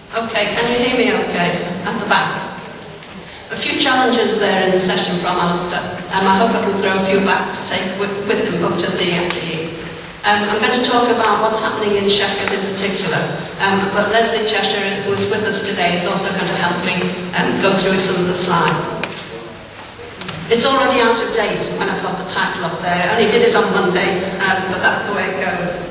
Okay, can you hear me okay? At the back. A few challenges there in the session from Alistair. I hope I can throw a few back to take with him up to the FDE. I'm going to talk about what's happening in Sheffield in particular, but Leslie Cheshire, who is with us today, is also going to help me go through some of the slides. It's already out of date when I've got the title up there. I only did it on Monday, but that's the way it goes.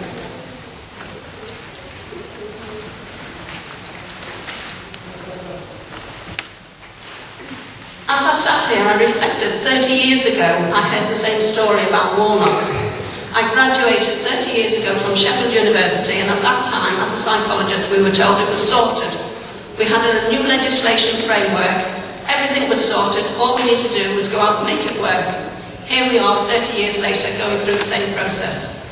As I sat here, I reflected 30 years ago, I heard the same story about Warnock. I graduated 30 years ago from Sheffield University, and at that time, as a psychologist, we were told it was sorted. We had a new legislation framework. Everything was sorted. All we need to do was go out and make it work. Here we are 30 years later going through the same process.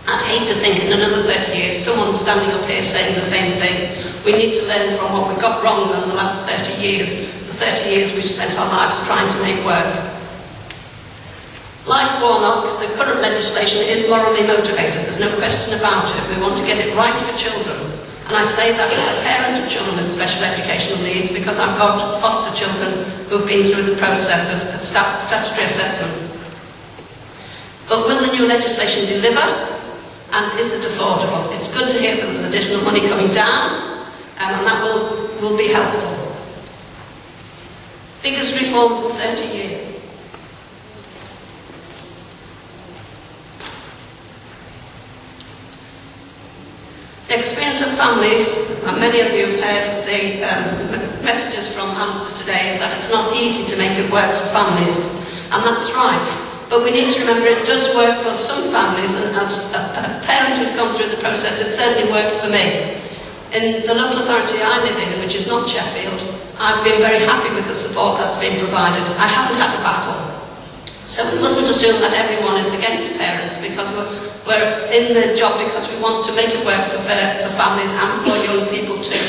I'd hate to think in another 30 years someone's standing up here saying the same thing. We need to learn from what we got wrong in the last 30 years. The 30 years we've spent our lives trying to make work. Like Warnock, the current legislation is morally motivated. There's no question about it. We want to get it right for children. And I say that as a parent of children with special educational needs because I've got foster children who've been through the process of statutory assessment. But will the new legislation deliver? And is it affordable? It's good to hear that there's additional money coming down, and that will be helpful. Biggest reforms in 30 years. The experience of families, and many of you have heard the messages from Alistair today, is that it's not easy to make it work for families, and that's right. But we need to remember it does work for some families, and as a parent who's gone through the process, it certainly worked for me. In the local authority I live in, which is not Sheffield, I've been very happy with the support that's been provided. I haven't had a battle. So we mustn't assume that everyone is against parents, because we're in the job because we want to make it work for families and for young people too.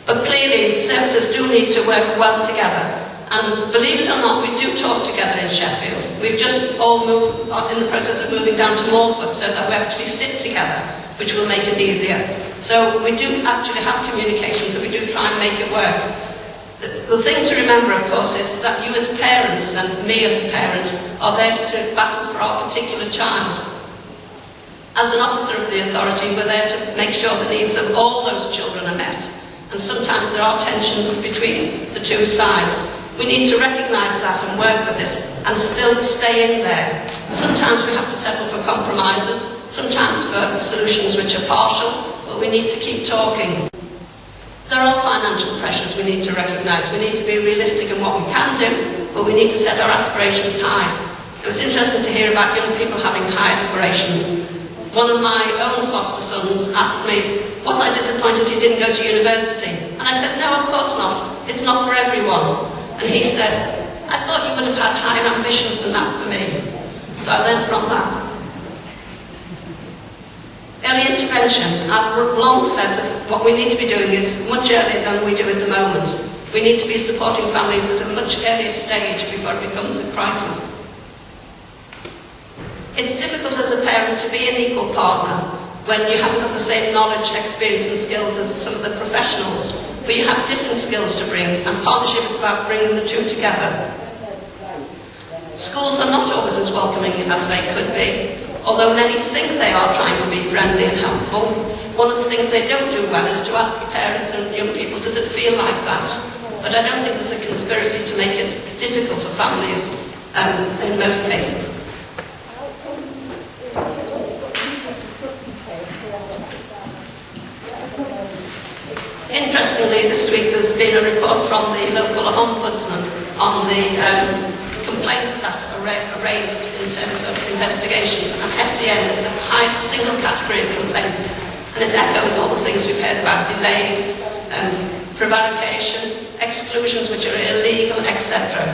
But clearly, services do need to work well together. And believe it or not, we do talk together in Sheffield. We've just all moved in the process of moving down to Morford so that we actually sit together, which will make it easier. So we do actually have communications and we do try and make it work. The thing to remember, of course, is that you as parents and me as a parent are there to battle for our particular child. As an officer of the authority, we're there to make sure the needs of all those children are met. And sometimes there are tensions between the two sides. We need to recognise that and work with it and still stay in there. Sometimes we have to settle for compromises, sometimes for solutions which are partial, but we need to keep talking. There are financial pressures we need to recognise. We need to be realistic in what we can do, but we need to set our aspirations high. It was interesting to hear about young people having high aspirations. One of my own foster sons asked me, was I disappointed he didn't go to university? And I said, no, of course not. It's not for everyone. And he said, I thought you would have had higher ambitions than that for me. So I learned from that. Early intervention. I've long said this, what we need to be doing is much earlier than we do at the moment. We need to be supporting families at a much earlier stage before it becomes a crisis. It's difficult as a parent to be an equal partner when you haven't got the same knowledge, experience and skills as some of the professionals, but you have different skills to bring, and partnership is about bringing the two together. Schools are not always as welcoming as they could be. Although many think they are trying to be friendly and helpful, one of the things they don't do well is to ask parents and young people, does it feel like that? But I don't think there's a conspiracy to make it difficult for families in most cases. Interestingly, this week there's been a report from the local ombudsman on the complaints that are raised in terms of investigations, and SEN is the highest single category of complaints, and it echoes all the things we've heard about: delays, prevarication, exclusions which are illegal, etc.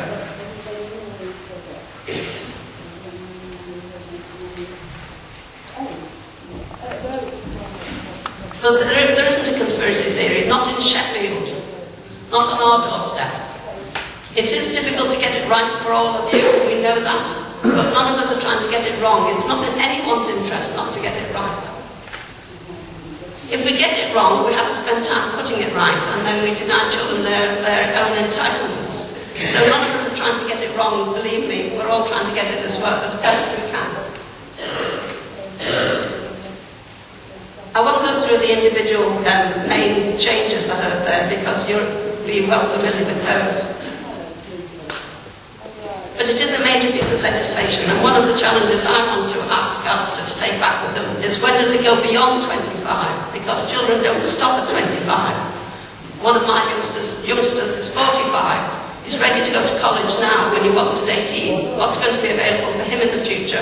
But there isn't a conspiracy theory, not in Sheffield, not on our doorstep. It is difficult to get it right for all of you, we know that, but none of us are trying to get it wrong. It's not in anyone's interest not to get it right. If we get it wrong, we have to spend time putting it right, and then we deny children their own entitlements. So none of us are trying to get it wrong, believe me, we're all trying to get it as well, as best we can. I won't go through the individual main changes that are there, because you'll be well familiar with those. But it is a major piece of legislation, and one of the challenges I want to ask Ulster to take back with them is, when does it go beyond 25? Because children don't stop at 25. One of my youngsters is 45. He's ready to go to college now when he wasn't at 18. What's going to be available for him in the future?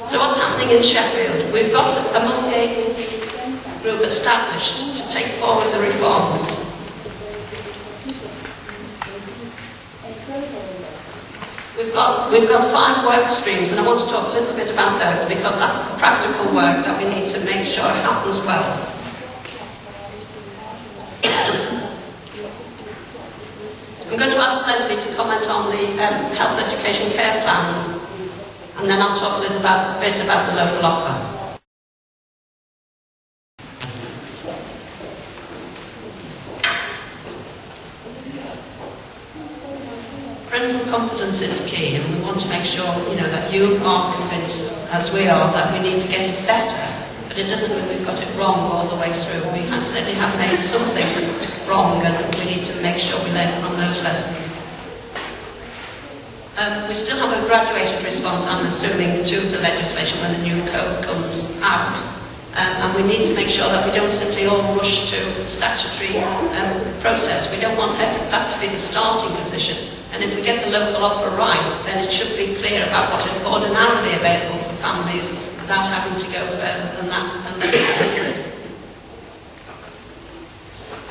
So what's happening in Sheffield? We've got a multi-agency group established to take forward the reforms. We've got 5 work streams, and I want to talk a little bit about those, because that's the practical work that we need to make sure happens well. I'm going to ask Leslie to comment on the health education care plans, and then I'll talk a bit about the local offer. Parental confidence is key, and we want to make sure, that you are convinced, as we are, that we need to get it better. But it doesn't mean we've got it wrong all the way through. We certainly have made some things wrong, and we need to make sure we learn from those lessons. We still have a graduated response, I'm assuming, to the legislation when the new code comes out. And we need to make sure that we don't simply all rush to statutory process. We don't want that to be the starting position. And if we get the local offer right, then it should be clear about what is ordinarily available for families without having to go further than that unless it's needed.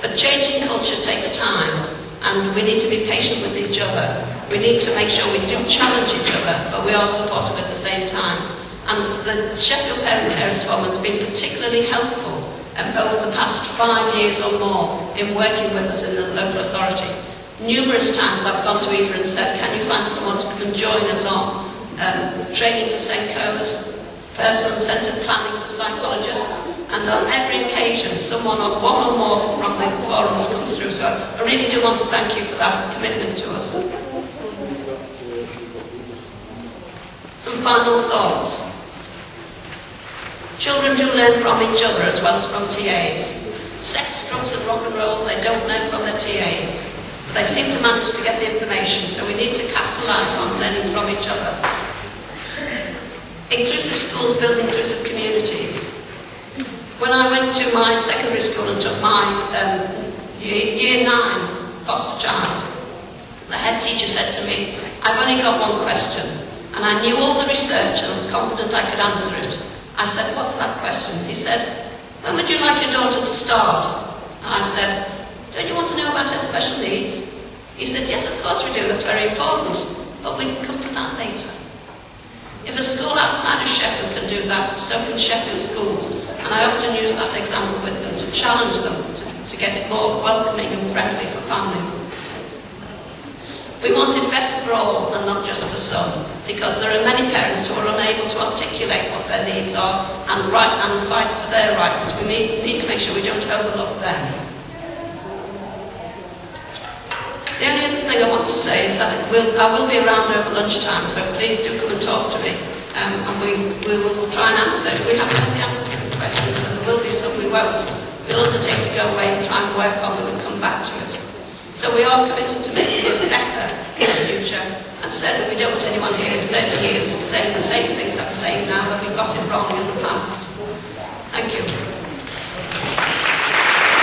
But changing culture takes time, and we need to be patient with each other. We need to make sure we do challenge each other, but we are supportive at the same time. And the Sheffield Parent Carers Forum has been particularly helpful over the past 5 years or more in working with us in the local authority. Numerous times I've gone to Eva and said, can you find someone to come and join us on training for Senkos, person-centred planning for psychologists, and on every occasion someone or one or more from the forums comes through. So I really do want to thank you for that commitment to us. Some final thoughts. Children do learn from each other as well as from TAs. Sex, drugs and rock and roll, they don't learn from their TAs. They seem to manage to get the information, so we need to capitalise on learning from each other. Inclusive schools build inclusive communities. When I went to my secondary school and took my year 9 foster child, the head teacher said to me, I've only got one question, and I knew all the research and I was confident I could answer it. I said, what's that question? He said, when would you like your daughter to start? And I said, don't you want to know about her special needs? He said, yes, of course we do, that's very important, but we can come to that later. If a school outside of Sheffield can do that, so can Sheffield schools. And I often use that example with them to challenge them to get it more welcoming and friendly for families. We want it better for all and not just for some, because there are many parents who are unable to articulate what their needs are and fight for their rights. We need to make sure we don't overlook them. The only other thing I want to say is that I will be around over lunchtime, so please do come and talk to me, and we will try and answer. If we haven't got the answer to the questions, and there will be some we won't, we'll undertake to go away and try and work on them and come back to it. So we are committed to making it better in the future, and certainly we don't want anyone here in 30 years saying the same things that we're saying now, that we got it wrong in the past. Thank you.